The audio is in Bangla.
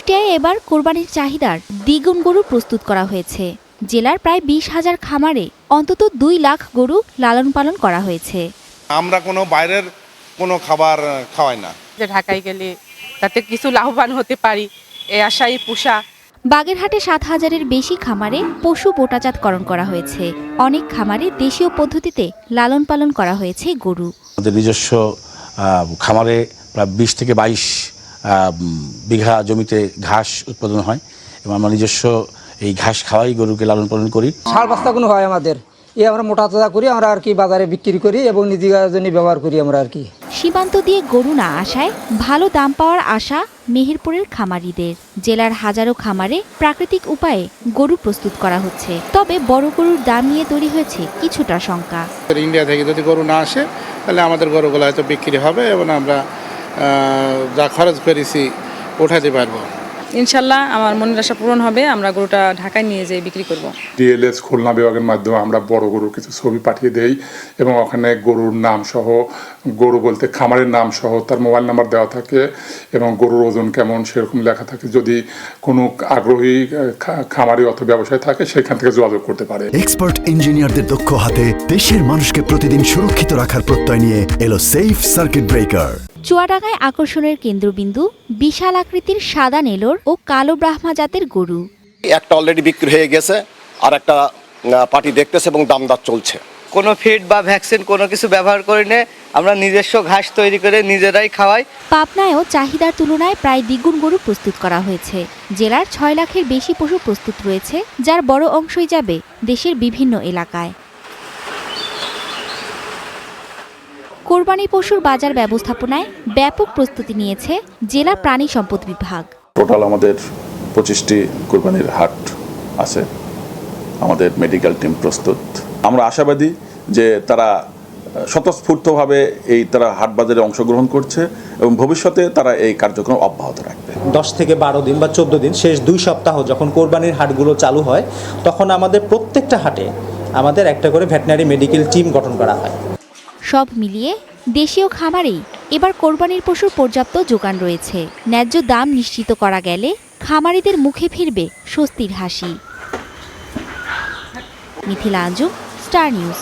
কুষ্টিয়ায় এবার কোরবানির চাহিদার দ্বিগুণ গরু প্রস্তুত করা হয়েছে। জেলার প্রায় 20,000 খামারে অন্তত 2 লাখ গরু লালন পালন করা হয়েছে। আমরা কোনো বাইরের কোনো খাবার খাওয়াই না। যে ঢাকায় গেলে তাতে কিছু লাভবান হতে পারি এই আশায় পোষা। বাগেরহাটে 7,000-এর বেশি খামারে পশু বোটাজাতকরণ করা হয়েছে। অনেক খামারে দেশীয় পদ্ধতিতে লালন পালন করা হয়েছে গরু। আমাদের নিজস্ব খামারে প্রায় 20 থেকে 22 বিঘা জমিতে ঘাস উৎপাদন হয় এবং আমরা নিজস্ব এই ঘাস খাওয়াই গরুকে লালন পালন করি। সার বাস্তাগুলো হয় আমাদের, আমরা মোটা তাজা করি, আমরা আর কি বাজারে বিক্রি করি এবং নিজের জন্য ব্যবহার করি আমরা আর কি। সীমান্ত দিয়ে গরু না আসায় ভালো দাম পাওয়ার আশা মেহেরপুরের খামারিদের। জেলার হাজারো খামারে প্রাকৃতিক উপায়ে গরু প্রস্তুত করা হচ্ছে, তবে বড় গরুর দাম নিয়ে তৈরি হয়েছে কিছুটা শঙ্কা। ইন্ডিয়া থেকে যদি গরু না আসে তাহলে আমাদের গরুগুলো হয়তো বিক্রি হবে এবং আমরা যা খরচ করেছি উঠাতে পারবো। ইনশাল্লাহ আমার মনের আশা পূরণ হবে, আমরা গরুটা ঢাকায় নিয়ে যেয়ে বিক্রি করব। ডিএলএস খুলনা বিভাগের মাধ্যমে আমরা বড় গরুর কিছু ছবি পাঠিয়ে দেই এবং ওখানে গরুর নাম সহ, গরু বলতে খামারের নাম সহ তার মোবাইল নাম্বার দেওয়া থাকে এবং গরুর ওজন কেমন সেরকম লেখা থাকে। যদি কোনো আগ্রহী খামারি অথবা ব্যবসায়ী থাকে সেখান থেকে যোগাযোগ করতে পারে। এক্সপার্ট ইঞ্জিনিয়ারদের দক্ষ হাতে দেশের মানুষকে প্রতিদিন সুরক্ষিত রাখার প্রত্যয় নিয়ে এলো সেফ সার্কিট ব্রেকার। চুয়াডাঙ্গায় আকর্ষণের কেন্দ্রবিন্দু বিশাল আকৃতির সাদা নেলোর ও কালো ব্রাহ্মা জাতের গরু। একটা অলরেডি বিক্রি হয়ে গেছে, আর একটা পার্টি দেখতেছে এবং দামদার চলছে। কোনো ফিড বা ভ্যাকসিন কোনো কিছু ব্যবহার করি না, আমরা নিজস্ব ঘাস তৈরি করে নিজেরাই খাওয়াই। পাবনায়ও চাহিদার তুলনায় প্রায় দ্বিগুণ গরু প্রস্তুত করা হয়েছে। জেলার 6 লাখের বেশি পশু প্রস্তুত রয়েছে, যার বড় অংশই যাবে দেশের বিভিন্ন এলাকায়। কোরবানি পশুর বাজার ব্যবস্থাপনায় ব্যাপক প্রস্তুতি নিয়েছে জেলা প্রাণী সম্পদ বিভাগ। টোটাল আমাদের 25টি কোরবানির হাট আছে। আমাদের মেডিকেল টিম প্রস্তুত। আমরা আশাবাদী যে তারা স্বতঃস্ফূর্তভাবে তারা হাট বাজারে অংশগ্রহণ করছে এবং ভবিষ্যতে তারা এই কার্যক্রম অব্যাহত রাখবে। 10 থেকে 12 দিন বা 14 দিন, শেষ 2 সপ্তাহ যখন কোরবানির হাটগুলো চালু হয়, তখন আমাদের প্রত্যেকটা হাটে আমাদের একটা করে ভেটেরিনারি মেডিকেল টিম গঠন করা হয়। সব মিলিয়ে দেশীয় খামারেই এবার কোরবানির পশুর পর্যাপ্ত যোগান রয়েছে। ন্যায্য দাম নিশ্চিত করা গেলে খামারিদের মুখে ফিরবে স্বস্তির হাসি। Mithila Anjum, star news.